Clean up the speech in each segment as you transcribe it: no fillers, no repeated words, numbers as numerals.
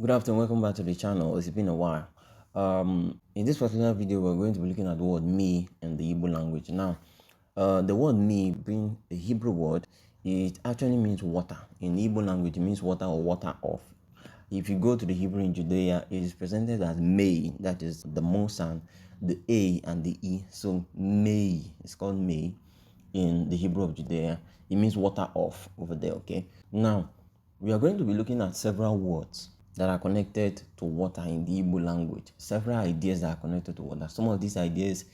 Good afternoon, welcome back to the channel. It's been a while. In this particular video, we're going to be looking at the word me in the Igbo language. Now, the word me being a Hebrew word, it actually means water. In Igbo language, it means water or water off. If you go to the Hebrew in Judea, it is presented as may, that is the mo sound, the a and the e. So may, it's called may in the Hebrew of Judea. It means water off over there, okay? Now, we are going to be looking at several words that are connected to water in the Igbo language. Several ideas that are connected to water. Some of these ideas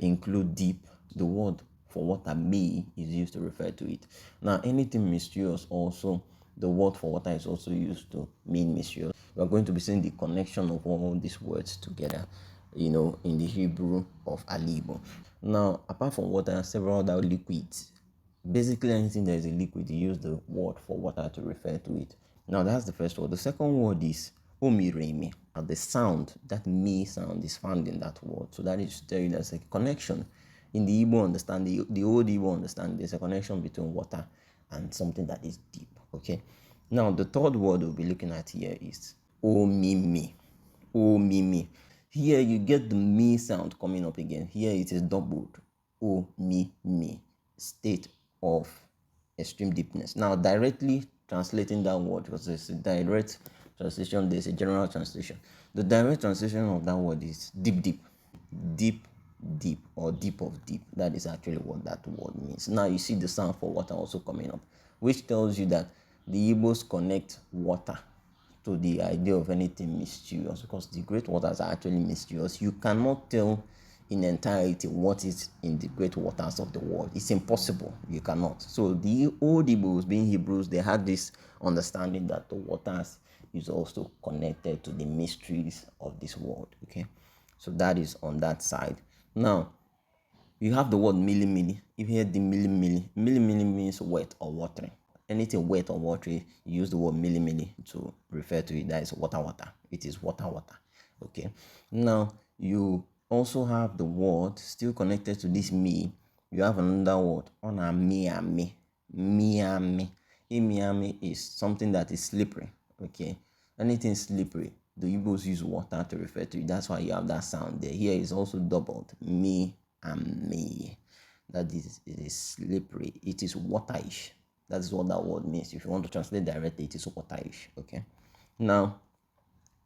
include deep. The word for water, me, is used to refer to it. Now, anything mysterious also, the word for water is also used to mean mysterious. We are going to be seeing the connection of all these words together, in the Hebrew of Alaigbo. Now, apart from water, several other liquids. Basically, anything that is a liquid, you use the word for water to refer to it. Now, that's the first word. The second word is Omiri-emi. The sound, that me sound, is found in that word. So that is to tell you there's a connection. In the Igbo understanding, the old Igbo understanding, there's a connection between water and something that is deep. Okay. Now, the third word we'll be looking at here is Omimi. Omimi. Here you get the me sound coming up again. Here it is doubled. Omimi. State of extreme deepness. Now, directly translating that word, because there's a direct translation, there's a general translation. The direct translation of that word is deep, deep, deep, deep, or deep of deep. That is actually what that word means. Now you see the sound for water also coming up, which tells you that the Igbos connect water to the idea of anything mysterious, because the great waters are actually mysterious. You cannot tell in entirety what is in the great waters of the world. It's impossible. You cannot. So the old Igbos, being Hebrews, they had this understanding that the waters is also connected to the mysteries of this world. Okay, so that is on that side. Now you have the word Mili-mili. If you hear the Mili-mili, Mili-mili means wet or watery. Anything wet or watery, you use the word Mili-mili to refer to it. That is water, water. It is water, water. Okay. Now you also have the word still connected to this me. You have another word on a Anya-mili. Anya-mili is something that is slippery. Okay. Anything slippery, the Igbos use water to refer to it. That's why you have that sound there. Here is also doubled. Me and me. That is, it is slippery. It is waterish. That is what that word means. If you want to translate directly, it is waterish. Okay. Now,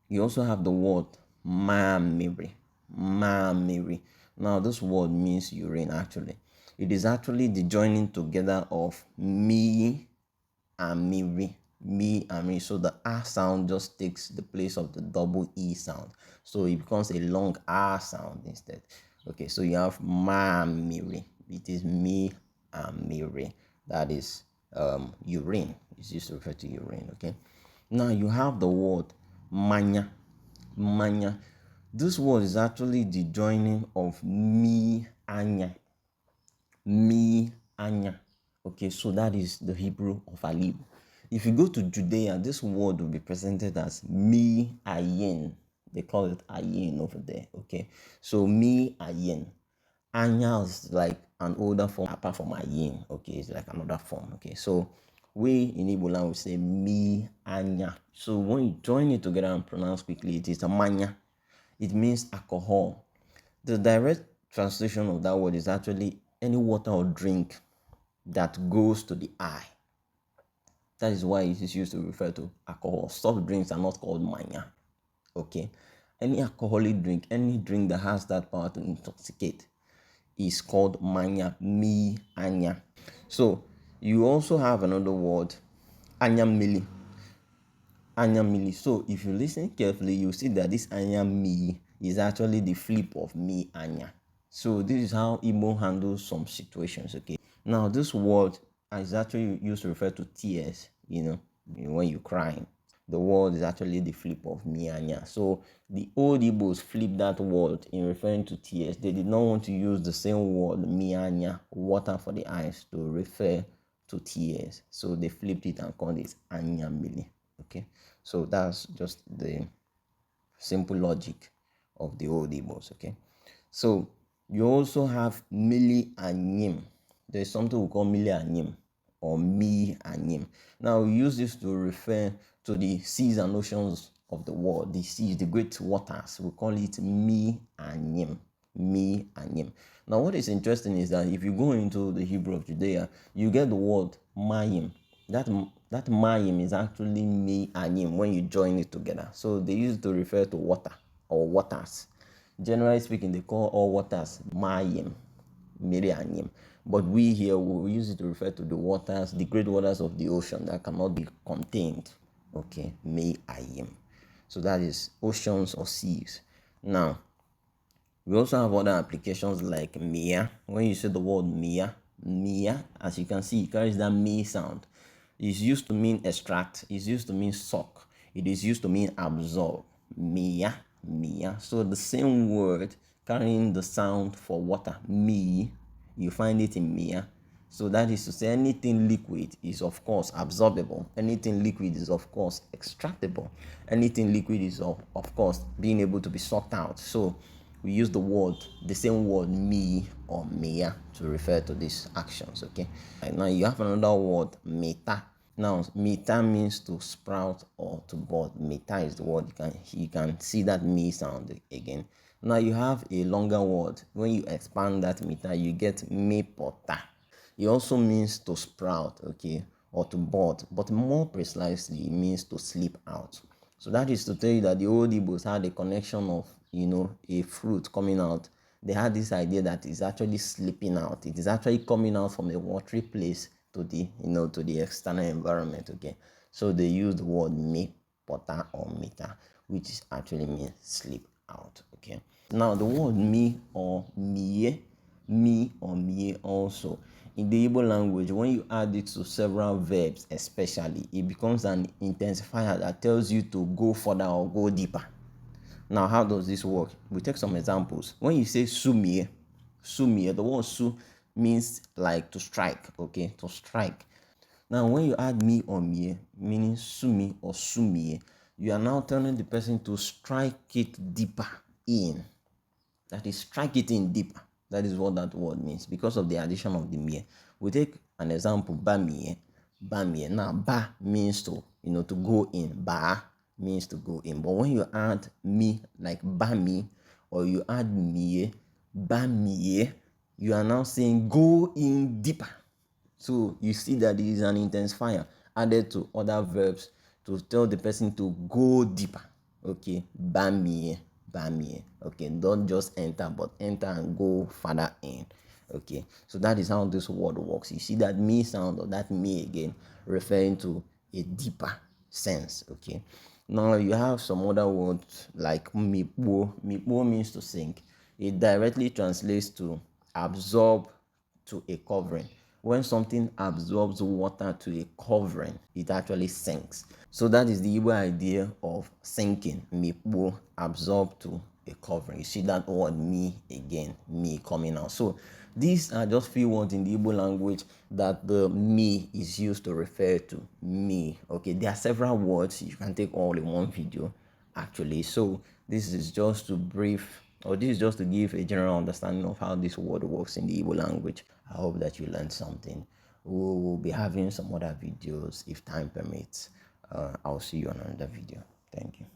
you also have the word Maamiri. Maamiri. Now, this word means urine actually. It is actually the joining together of me and miri. Me and me. So the R sound just takes the place of the double E sound. So it becomes a long R sound instead. Okay, so you have Maamiri. It is me and miri. That is urine. It's used to refer to urine. Okay. Now you have the word Manya. Manya. This word is actually the joining of me, Anya. Me, Anya. Okay, so that is the Hebrew of Alaigbo. If you go to Judea, this word will be presented as Ayin. They call it Ayin over there. Okay, so Ayin. Anya is like an older form apart from Ayin. Okay, it's like another form. Okay, so we in Igbo land we say Anya. So when you join it together and pronounce quickly, it is a Manya. It means alcohol. The direct translation of that word is actually any water or drink that goes to the eye. That is why it is used to refer to alcohol. Soft drinks are not called Manya. Okay. Any alcoholic drink, any drink that has that power to intoxicate is called Manya, Anya. So you also have another word, Anya-mili. Anya-mili. So if you listen carefully, you see that this Anya-mili is actually the flip of me, Anya. So this is how Igbo handles some situations. Okay. Now this word is actually used to refer to tears. When you cry. The word is actually the flip of Anya. So the old Igbos flipped that word in referring to tears. They did not want to use the same word Anya, water for the eyes, to refer to tears. So they flipped it and called it Anya-mili. Okay, so that's just the simple logic of the old Igbos. Okay, so you also have Mili-Anyim. There's something we call Mili-Anyim or Mili-Anyim. Now we use this to refer to the seas and oceans of the world, the seas, the great waters. We call it Mili-Anyim. Mili-Anyim. Now, what is interesting is that if you go into the Hebrew of Judea, you get the word Mayim. That Mayim is actually Mili-Anyim when you join it together. So they use it to refer to water or waters. Generally speaking, they call all waters Mayim, Mili-Anyim. But we here will use it to refer to the waters, the great waters of the ocean that cannot be contained. Okay, Mayim. So that is oceans or seas. Now, we also have other applications like Mia. When you say the word Mia, as you can see, it carries that me sound. It's used to mean extract. It's used to mean suck. It is used to mean absorb. Mia. So the same word carrying the sound for water, me, you find it in Mia. So that is to say, anything liquid is of course absorbable. Anything liquid is of course extractable. Anything liquid is of course being able to be sucked out. So we use the same word me or Mia to refer to these actions. Okay. And now you have another word, Mita. Now, Mita means to sprout or to bud. Mita is the word. You can see that me sound again. Now you have a longer word. When you expand that Mita, you get Miputa. It also means to sprout, okay, or to bud, but more precisely, it means to slip out. So that is to tell you that the old Igbos had a connection of, a fruit coming out. They had this idea that it's actually slipping out. It is actually coming out from a watery place to the external environment, okay. So they use the word Miputa or Mita, which actually means slip out, okay. Now the word me or mie also, in the Igbo language, when you add it to several verbs especially, it becomes an intensifier that tells you to go further or go deeper. Now, how does this work? We take some examples. When you say sumie, the word su means like to strike, okay, to strike. Now, when you add me or mie, meaning sumi or sumie, you are now telling the person to strike it deeper in. That is, strike it in deeper. That is what that word means because of the addition of the mie. We take an example, bamie. Now, ba means to go in. Ba means to go in. But when you add me, like bami, or you add mie, bamie, you are now saying go in deeper. So you see that it is an intensifier added to other verbs to tell the person to go deeper. Okay, bamie. Okay, don't just enter, but enter and go further in. Okay, so that is how this word works. You see that me sound or that me again referring to a deeper sense. Okay, now you have some other words like Mikpuo. Mikpuo means to sink. It directly translates to absorb to a covering. When something absorbs water to a covering, it actually sinks. So that is the Igbo idea of sinking. Mikpuo, absorb to a covering. You see that word me again, me coming out. So these are just few words in the Igbo language that the me is used to refer to me. Okay, there are several words. You can take all in one video actually. So this is just to brief, or this is just to give a general understanding of how this word works in the Igbo language. I hope that you learned something. We will be having some other videos if time permits. I'll see you on another video. Thank you.